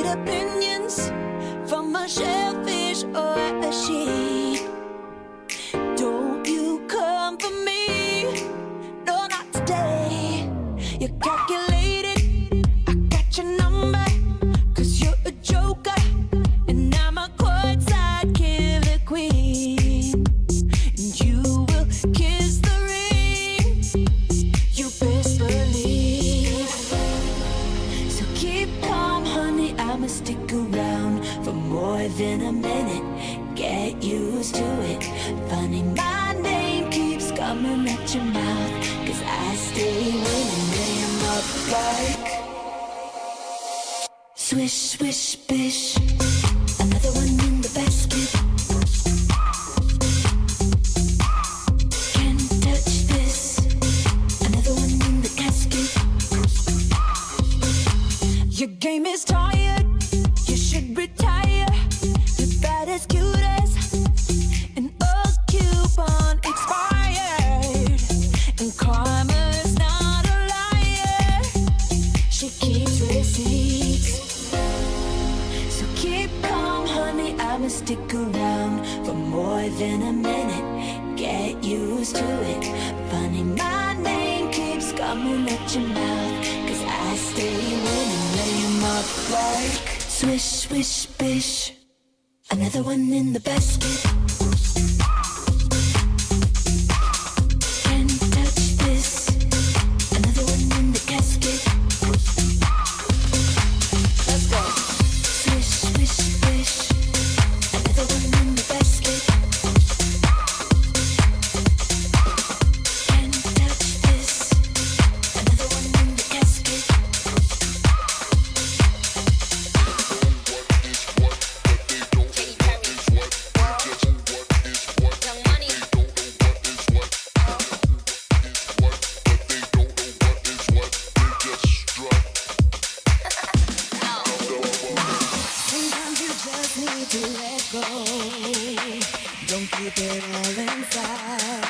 opinions from a shellfish or a sheep. Don't you come for me, no, not today. You're calculated, I got your number, 'cause you're a joker, and I'm a courtside killer queen. And you will kiss the ring, you best believe. So keep calm, honey, I'ma stick around for more than a minute. Get used to it. Funny, my name keeps coming at your mouth, 'cause I stay winning, lay 'em up like swish, swish, bish. Another one in the basket. Can't touch this. Another one in the casket. Your game is tired, you should retire. You're about as cute as an old coupon expired. And karma's not a liar, she keeps receipts. So keep calm, honey, I'ma stick around for more than a minute. Get used to it. Funny, my name keeps coming at your mouth, 'cause I stay winning, lay 'em up like swish, swish, bish. Another one in the basket. Can't touch this. Another one in the casket. Let's go. Swish, swish, bish. Another one in the basket. Can't touch this. Another one in the casket. Sometimes you just need to let go. Don't keep it all inside.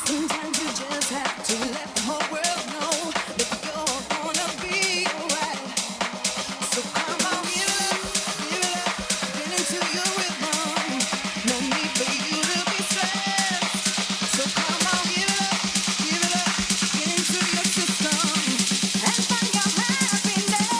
Sometimes you just have to let the whole world know that you're gonna be alright. So come on, give it up, get into your rhythm. No need for you to be stressed. So come on, give it up, get into your system and find your happiness.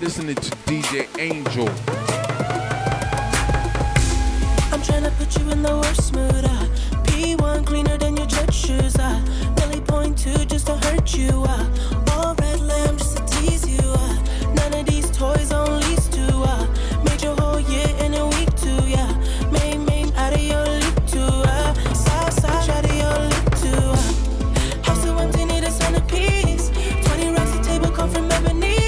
Listening to DJ Angel. I'm trying to put you in the worst mood. P1 cleaner than your church shoes. Really point two just to hurt you. All red lamb just to tease you. None of these toys on lease to. Made your whole year in a week too. Yeah, main out of your league too. Side out of your league too. House so empty, need a centerpiece. 20 racks a table come from ebony.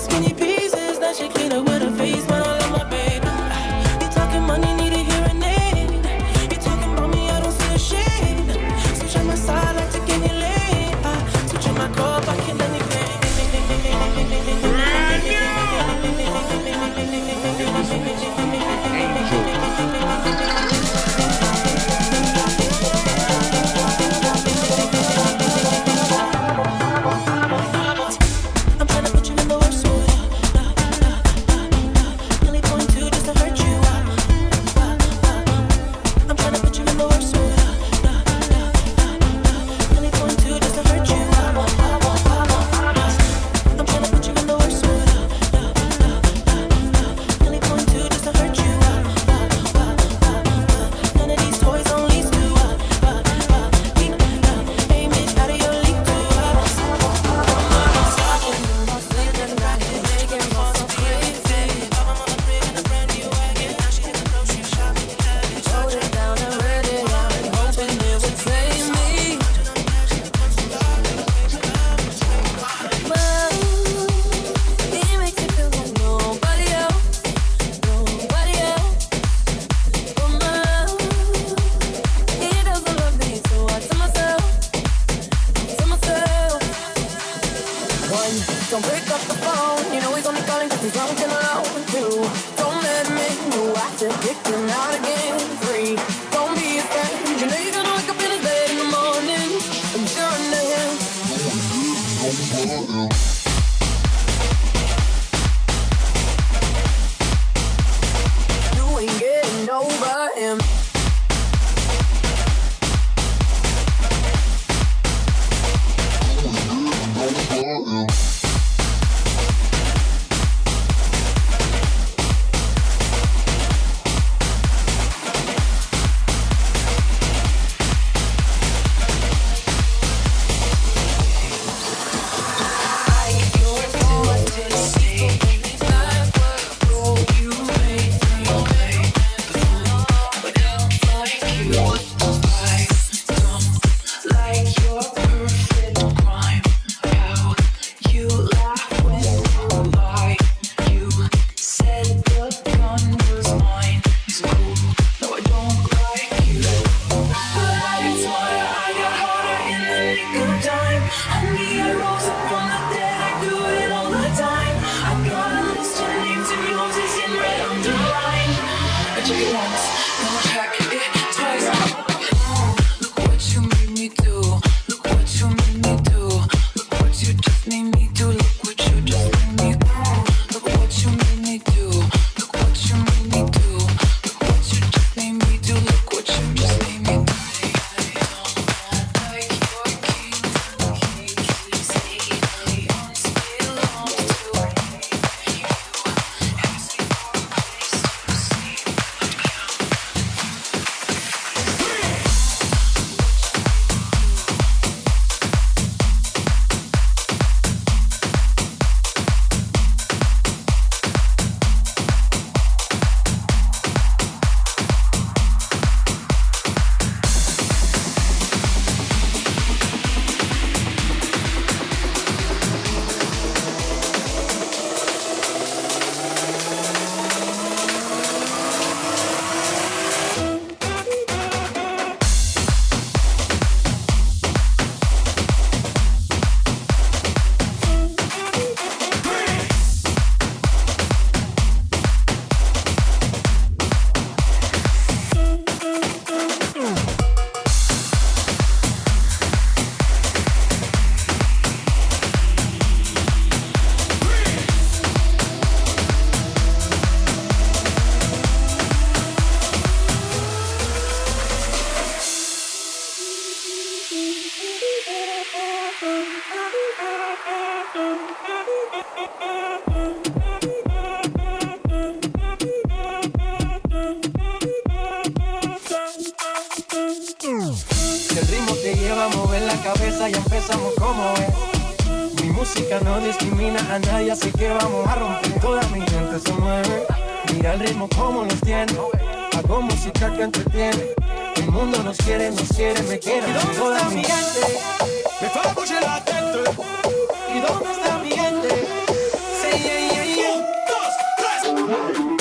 Skinny pieces that she clean up with her face, but I love my baby. You talking money, need a hearing aid. You talking about me, I don't see a shade. Switch on my side, like to get your lane. Switch on my car, I kill anything. Look what you just made me do. Look what you just made me do. Look mover la cabeza y empezamos como es. Mi música no discrimina a nadie, así que vamos a romper. Toda mi gente se mueve, mira el ritmo como los tiene. Hago música que entretiene. El mundo nos quiere, me quiere. ¿Y dónde está mi gente? Me fa bouger la tête. ¿Y dónde está mi gente? Say yeah, yeah, yeah. 1, 2, 3.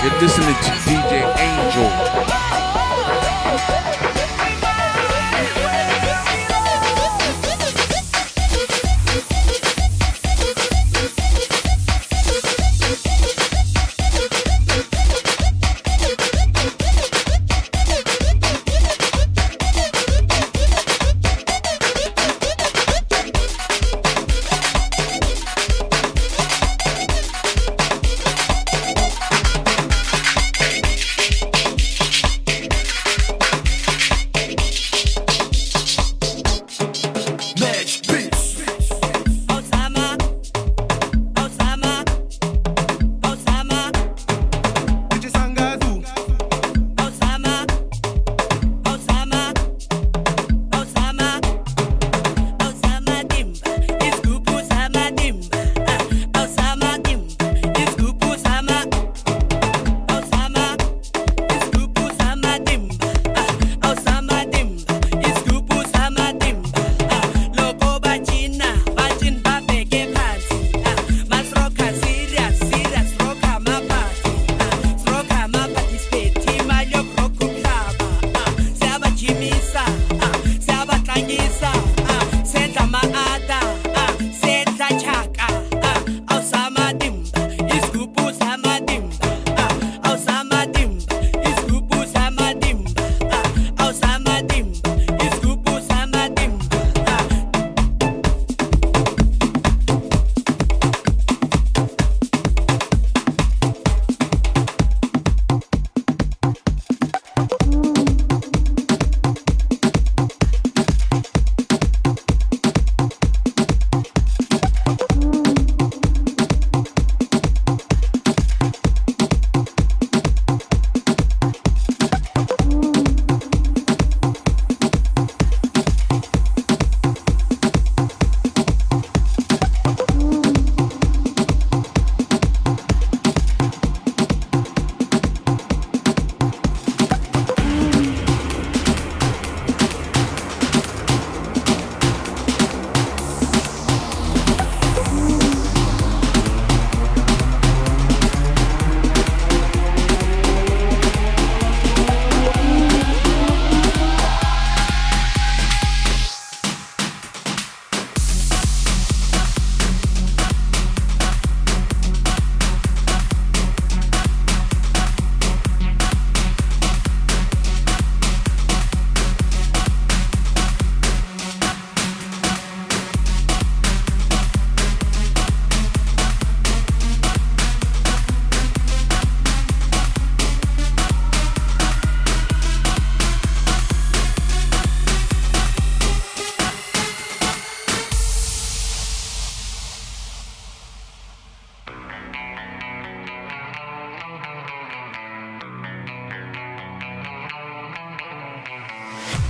You're listening to DJ Angel.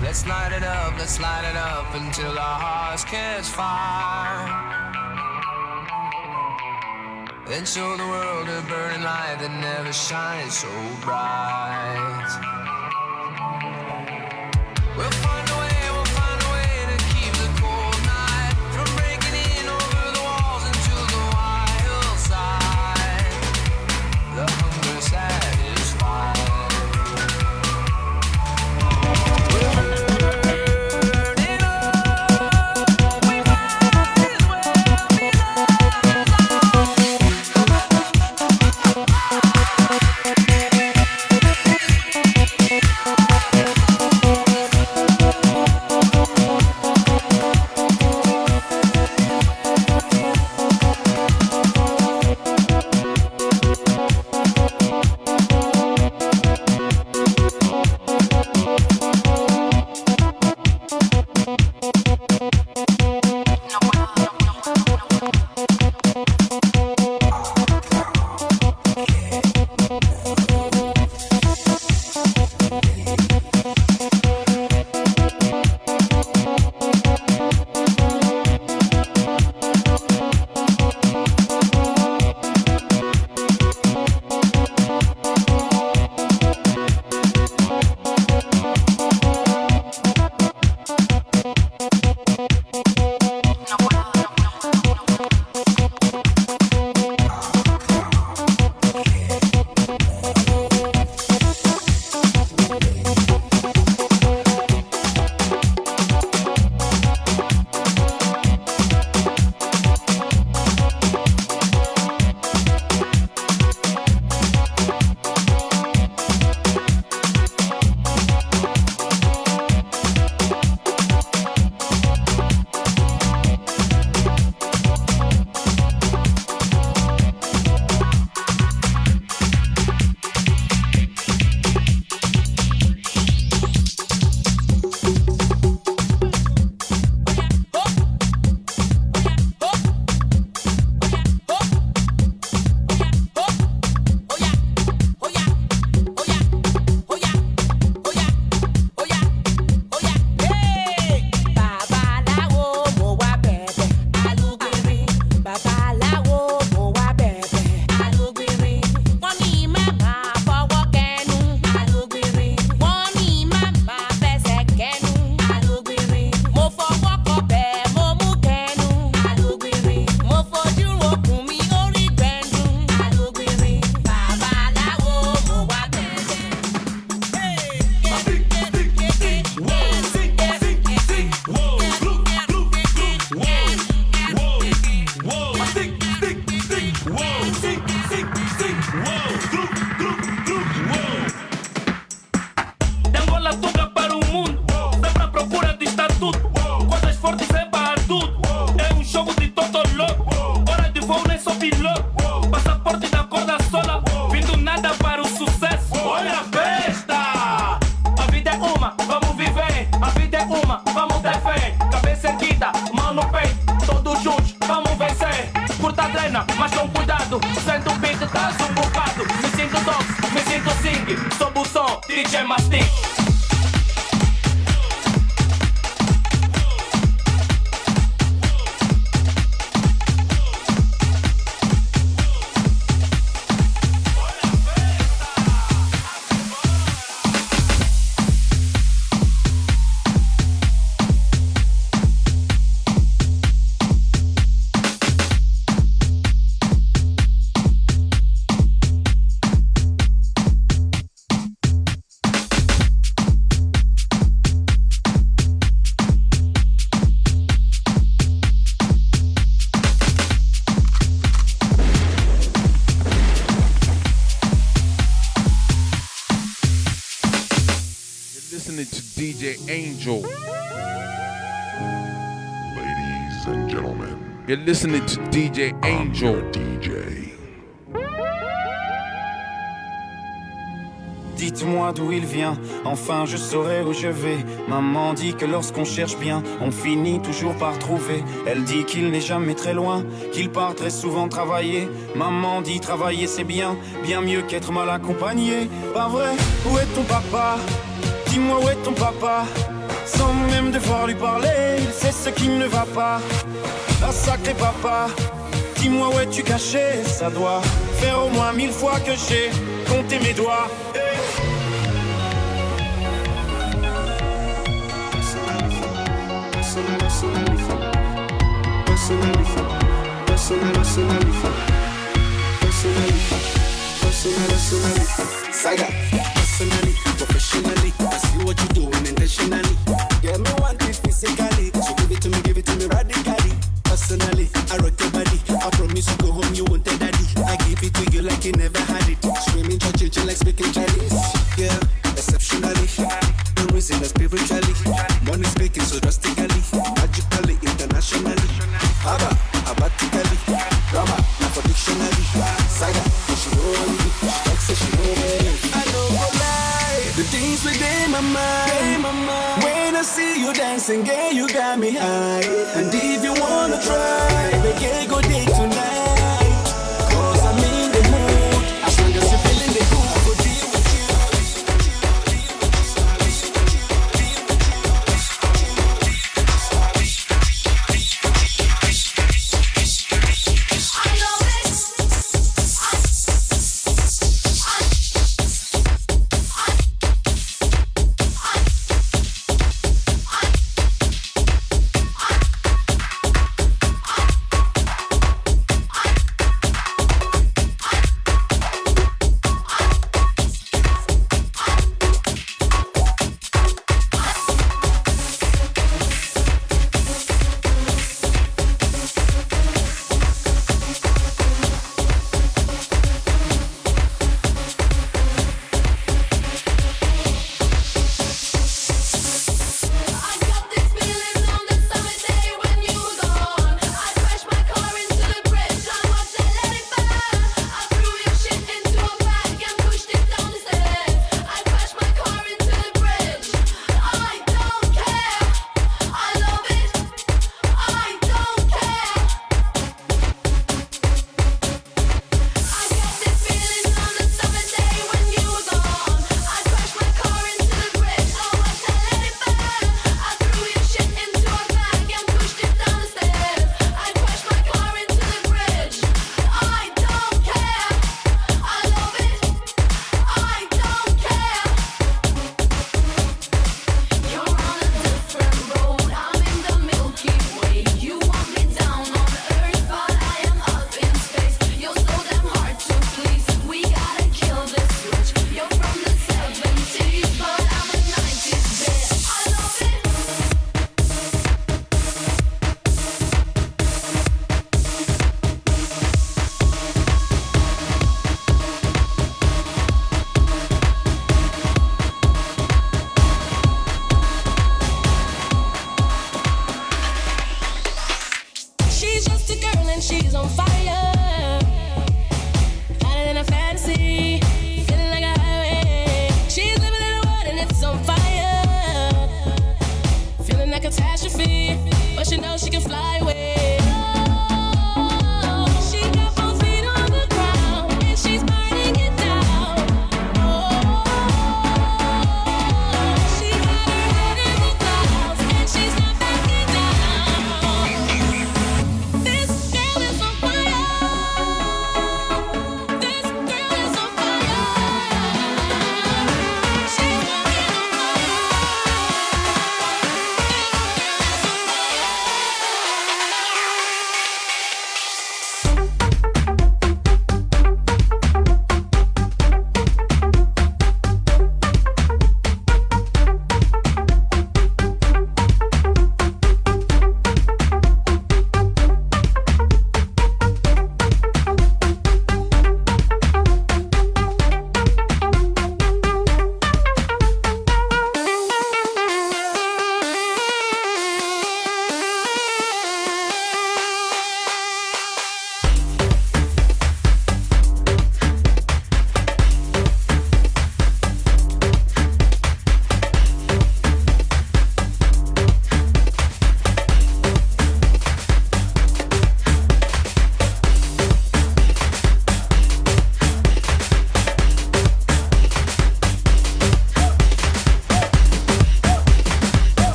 Let's light it up until our hearts catch fire. Then show the world a burning light that never shines so bright. We'll find a way to keep the cold night from breaking in over the walls into the wild side. The hunger satisfied. Angel. Ladies and gentlemen, You're listening to DJ Angel. I'm your DJ. Dites-moi d'où il vient, enfin je saurai où je vais. Maman dit que lorsqu'on cherche bien, on finit toujours par trouver. Elle dit qu'il n'est jamais très loin, qu'il part très souvent travailler. Maman dit travailler c'est bien, bien mieux qu'être mal accompagné. Pas vrai, où est ton papa? Dis-moi où est ton papa? Sans même devoir lui parler, il sait ce qui ne va pas. Ah sacré papa, dis-moi où es-tu caché? Ça doit faire au moins 1000 fois que j'ai compté mes doigts. Saga, personally, professionally, I see what you're doing intentionally. Get me want it physically, so give it to me radically. Personally, I rock your body. I promise you go home, you won't tell daddy. I give it to you like you never had it. Screaming, church, like speaking Chinese. Yeah, exceptionally, no reason spiritually. Money speaking so drastically, magically, internationally. Abatically, drama, not for dictionary. Saga, she know me, like say she know me. I know no lie, the things within my mind. When I see you dancing, girl, you got me high. And if you wanna try, we can go date tonight. Cause I'm in the mood, as long as you're feeling the good, I go deal with you.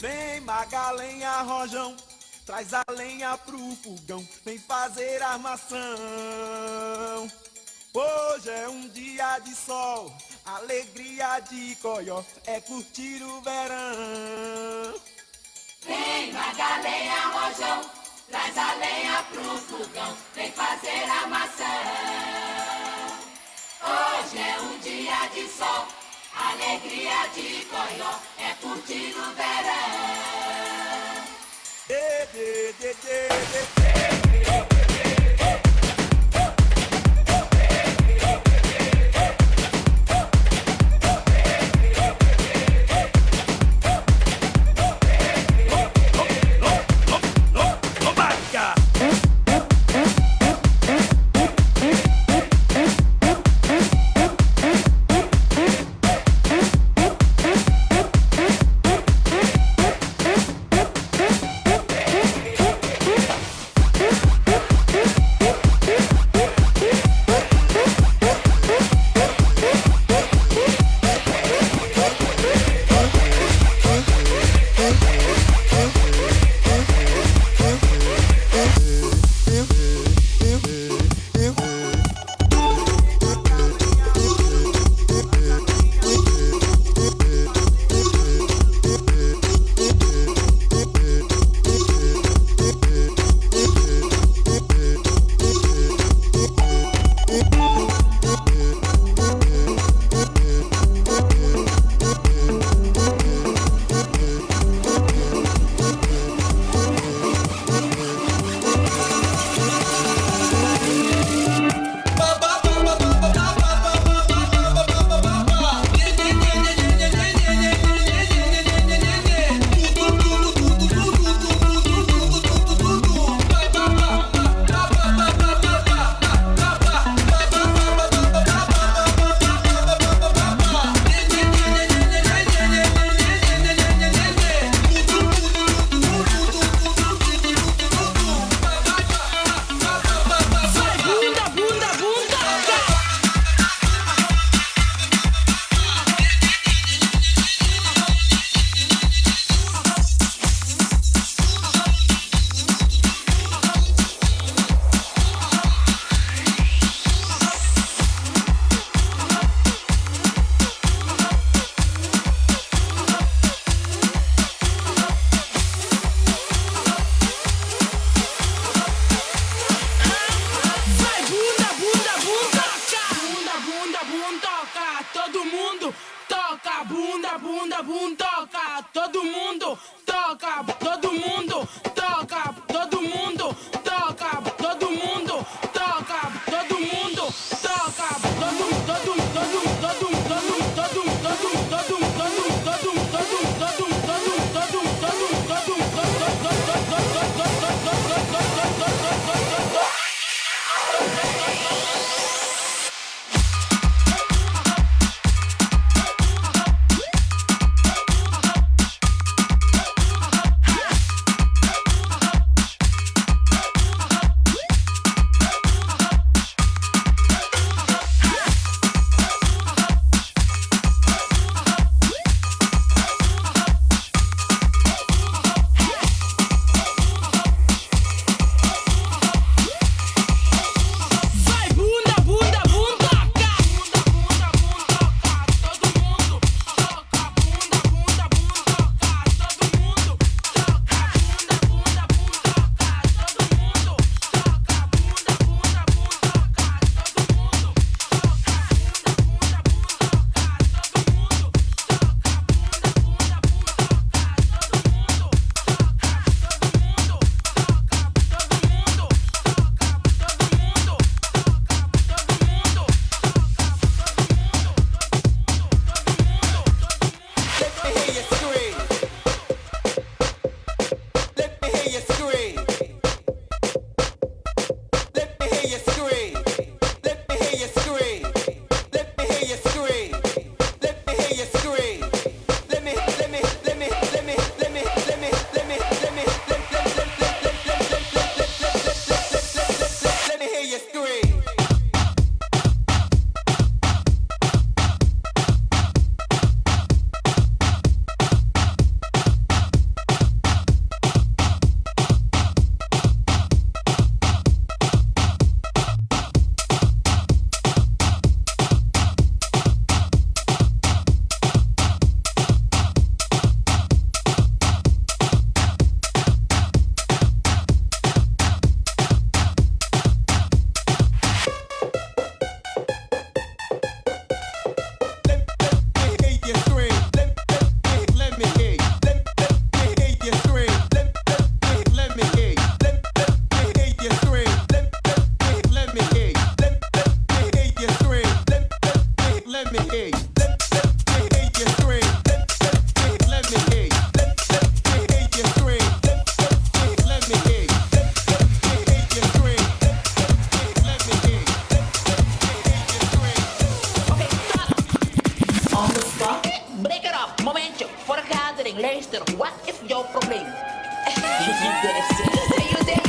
Vem Magalenha, Rojão, traz a lenha pro fogão, vem fazer armação. Hoje é um dia de sol, alegria de coió, é curtir o verão. Vem Magalenha, Rojão, traz a lenha pro fogão, vem fazer armação. Hoje é um dia de sol, alegria de coió, é curtir o verão. Dê, dê, dê, dê, dê. luister, wat is jouw probleem? Je ziet de rest.